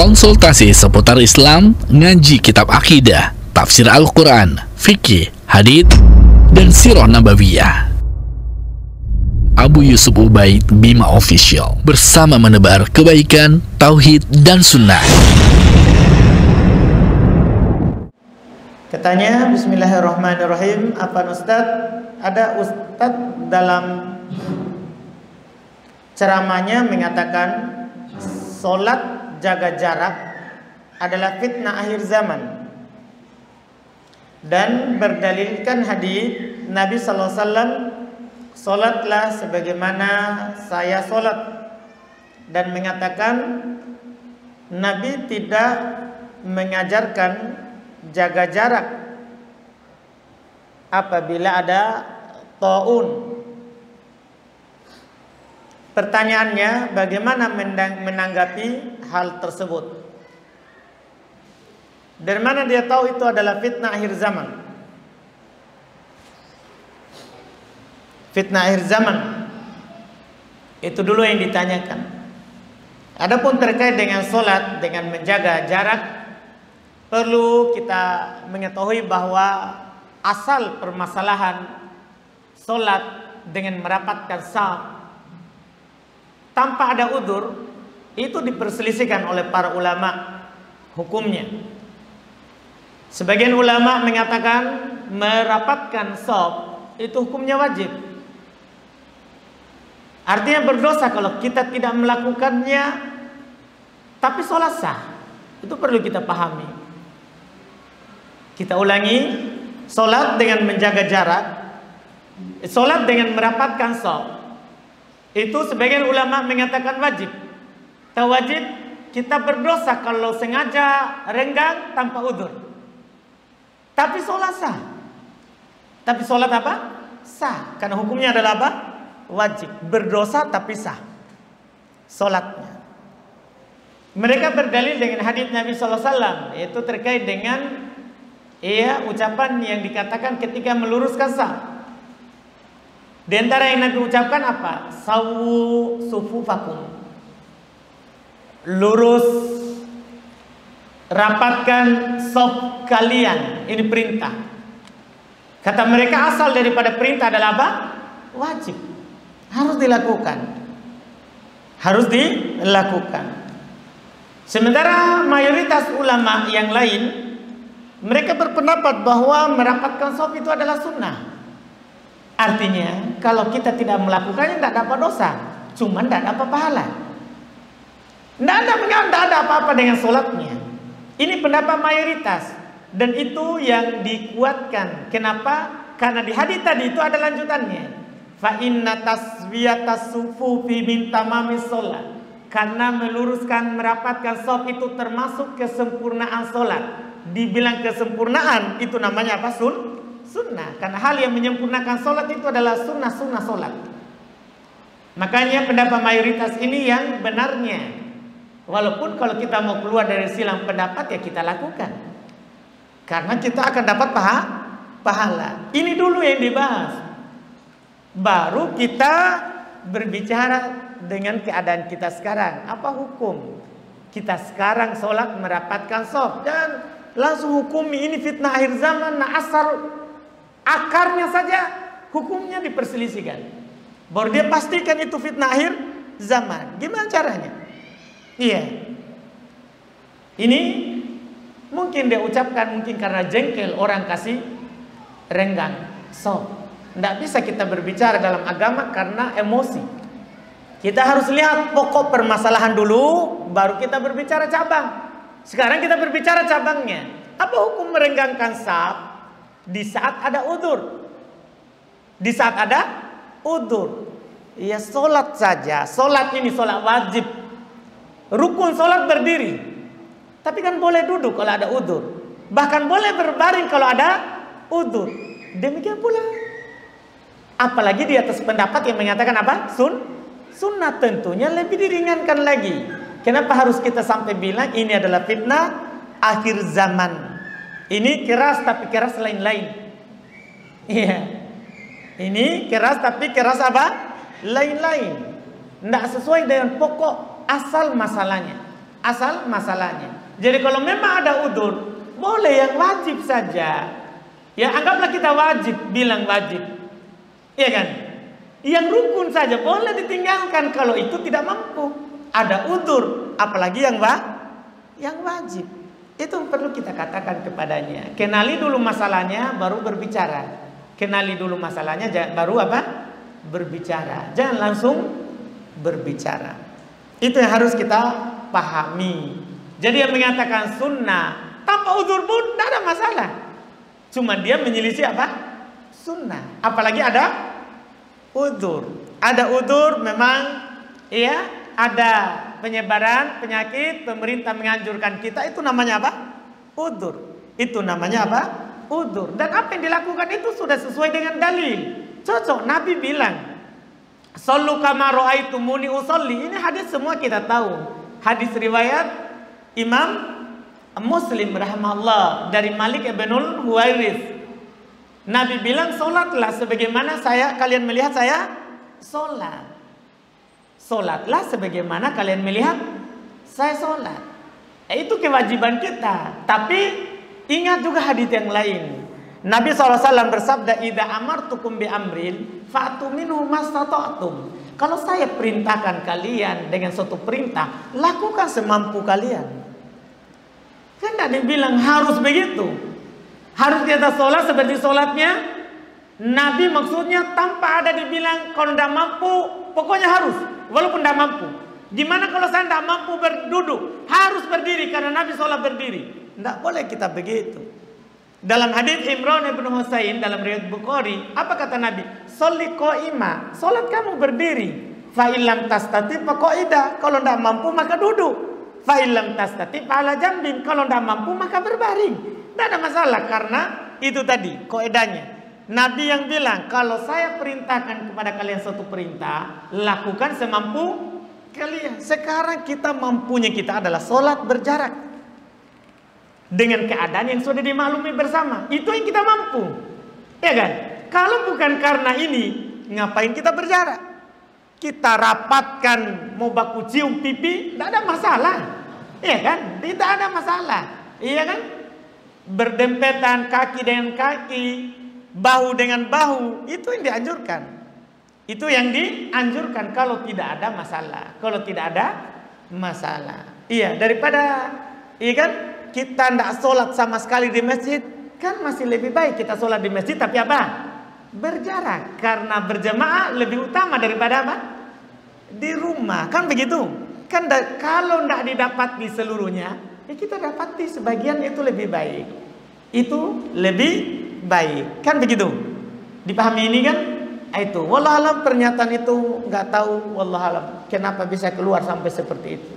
Konsultasi seputar Islam, ngaji kitab akidah, tafsir Al-Quran, fikih, hadits, dan sirah nabawiyah. Abu Yusuf Ubaid Bima Official bersama menebar kebaikan, tauhid, dan sunnah. Katanya, bismillahirrahmanirrahim. Apa Ustaz? Ada Ustaz dalam ceramahnya mengatakan sholat jaga jarak adalah fitnah akhir zaman, dan berdalilkan hadis Nabi SAW, sholatlah sebagaimana saya sholat, dan mengatakan Nabi tidak mengajarkan jaga jarak apabila ada taun. Pertanyaannya, bagaimana menanggapi hal tersebut? Dari mana dia tahu itu adalah fitnah akhir zaman? Fitnah akhir zaman itu dulu yang ditanyakan. Adapun terkait dengan sholat, dengan menjaga jarak, perlu kita mengetahui bahwa asal permasalahan sholat dengan merapatkan saf tanpa ada udzur itu diperselisihkan oleh para ulama hukumnya. Sebagian ulama mengatakan merapatkan shaf itu hukumnya wajib. Artinya berdosa kalau kita tidak melakukannya, tapi sholat sah. Itu perlu kita pahami. Kita ulangi, sholat dengan menjaga jarak, sholat dengan merapatkan shaf, itu sebagian ulama mengatakan wajib. Tak wajib, kita berdosa kalau sengaja renggang tanpa udzur. Tapi sholat sah. Tapi sholat apa? Sah. Karena hukumnya adalah apa? Wajib. Berdosa tapi sah sholatnya. Mereka berdalil dengan hadits Nabi SAW, yaitu terkait dengan ucapan yang dikatakan ketika meluruskan saf. Di antara yang Nabi ucapkan apa? Sawu sufufakum. Lurus, rapatkan shaf kalian. Ini perintah. Kata mereka asal daripada perintah adalah apa? Wajib. Harus dilakukan. Harus dilakukan. Sementara mayoritas ulama yang lain, mereka berpendapat bahwa merapatkan shaf itu adalah sunnah. Artinya, kalau kita tidak melakukannya tidak dapat dosa, cuma tidak dapat pahala. Tidak ada apa-apa dengan sholatnya. Ini pendapat mayoritas, dan itu yang dikuatkan. Kenapa? Karena di hadis tadi itu ada lanjutannya. Fa inna taswiyatas sufufi min tamamis sholat. Karena meluruskan, merapatkan shaf itu termasuk kesempurnaan sholat. Dibilang kesempurnaan itu namanya apa? Sunnah. Karena hal yang menyempurnakan sholat itu adalah sunnah sholat. Makanya pendapat mayoritas ini yang benarnya. Walaupun kalau kita mau keluar dari silang pendapat, ya kita lakukan, karena kita akan dapat pahala. Ini dulu yang dibahas, baru kita berbicara dengan keadaan kita sekarang. Apa hukum kita sekarang sholat merapatkan shaf, dan langsung hukumi ini fitnah akhir zaman. Nah, asal akarnya saja hukumnya diperselisihkan, baru dia pastikan itu fitnah akhir zaman. Gimana caranya? Iya, ini mungkin dia ucapkan mungkin karena jengkel orang kasih renggang shaf. Tidak bisa kita berbicara dalam agama karena emosi. Kita harus lihat pokok permasalahan dulu, baru kita berbicara cabang. Sekarang kita berbicara cabangnya. Apa hukum merenggangkan shaf di saat ada udzur? Di saat ada udzur, ya sholat saja. Sholat ini sholat wajib. Rukun sholat berdiri, tapi kan boleh duduk kalau ada udzur. Bahkan boleh berbaring kalau ada udzur. Demikian pula, apalagi di atas pendapat yang mengatakan apa? Sunnah, tentunya lebih diringankan lagi. Kenapa harus kita sampai bilang ini adalah fitnah akhir zaman? Ini keras tapi keras lain-lain. Iya. Ini keras tapi keras apa? Lain-lain. Tidak sesuai dengan pokok asal masalahnya. asal masalahnya. Jadi kalau memang ada udzur, boleh yang wajib saja. Ya anggaplah kita wajib, bilang wajib. Iya kan? Yang rukun saja boleh ditinggalkan kalau itu tidak mampu. Ada udzur, apalagi yang wajib. Itu perlu kita katakan kepadanya. Kenali dulu masalahnya baru berbicara. Kenali dulu masalahnya baru apa? Berbicara. Jangan langsung berbicara. Itu yang harus kita pahami. Jadi yang mengatakan sunnah tanpa udzur pun tidak ada masalah. Cuma dia menyelisih apa? Sunnah. Apalagi ada udzur. Ada udzur memang ya, ada penyebaran penyakit, pemerintah menganjurkan kita, itu namanya apa? Udzur. Itu namanya apa? Udzur. Dan apa yang dilakukan itu sudah sesuai dengan dalil. Cocok. Nabi bilang, "Shallu kama ra'aitumuni usolli." Ini hadis semua kita tahu. Hadis riwayat Imam Muslim rahimahullah dari Malik ibnul Huwairits. Nabi bilang, "Salatlah sebagaimana kalian melihat saya salat." Salatlah sebagaimana kalian melihat saya salat. Itu kewajiban kita. Tapi ingat juga hadis yang lain. Nabi SAW bersabda, "Idza amartukum bi amrin fa'tu minhu mastata'tum." Kalau saya perintahkan kalian dengan suatu perintah, lakukan semampu kalian. Kan tidak dibilang harus begitu. Harus kita sholat seperti sholatnya Nabi, maksudnya tanpa ada dibilang kalau tidak mampu, pokoknya harus. Walaupun tidak mampu. Gimana kalau saya tidak mampu berduduk? Harus berdiri karena Nabi sholat berdiri. Tidak boleh kita begitu. Dalam hadis Imran bin Husain dalam riwayat Bukhari, apa kata Nabi? "Sholli qa'ima." Sholat kamu berdiri. Fa illam tastati fa qa'idah. Kalau tidak mampu maka duduk. Fa illam tastati fa ala jambin. Kalau tidak mampu maka berbaring. Tidak ada masalah karena itu tadi kaidahnya. Nabi yang bilang, kalau saya perintahkan kepada kalian suatu perintah, lakukan semampu kalian. Sekarang kita mampunya kita adalah sholat berjarak dengan keadaan yang sudah dimaklumi bersama. Itu yang kita mampu, ya kan? Kalau bukan karena ini, ngapain kita berjarak? Kita rapatkan mau baku cium pipi, tidak ada masalah, ya kan? Tidak ada masalah, iya kan? Berdempetan kaki dengan kaki, bahu dengan bahu, itu yang dianjurkan. Itu yang dianjurkan kalau tidak ada masalah. Kalau tidak ada masalah, iya, daripada iya kan kita tidak sholat sama sekali di masjid, kan masih lebih baik kita sholat di masjid tapi apa? Berjarak. Karena berjamaah lebih utama daripada apa? Di rumah, kan begitu. Kan kalau tidak didapati seluruhnya, ya kita dapati sebagian, itu lebih baik. Itu lebih baik, kan begitu. Dipahami ini kan? Itu wallahualam, pernyataan itu nggak tahu wallahualam kenapa bisa keluar sampai seperti itu.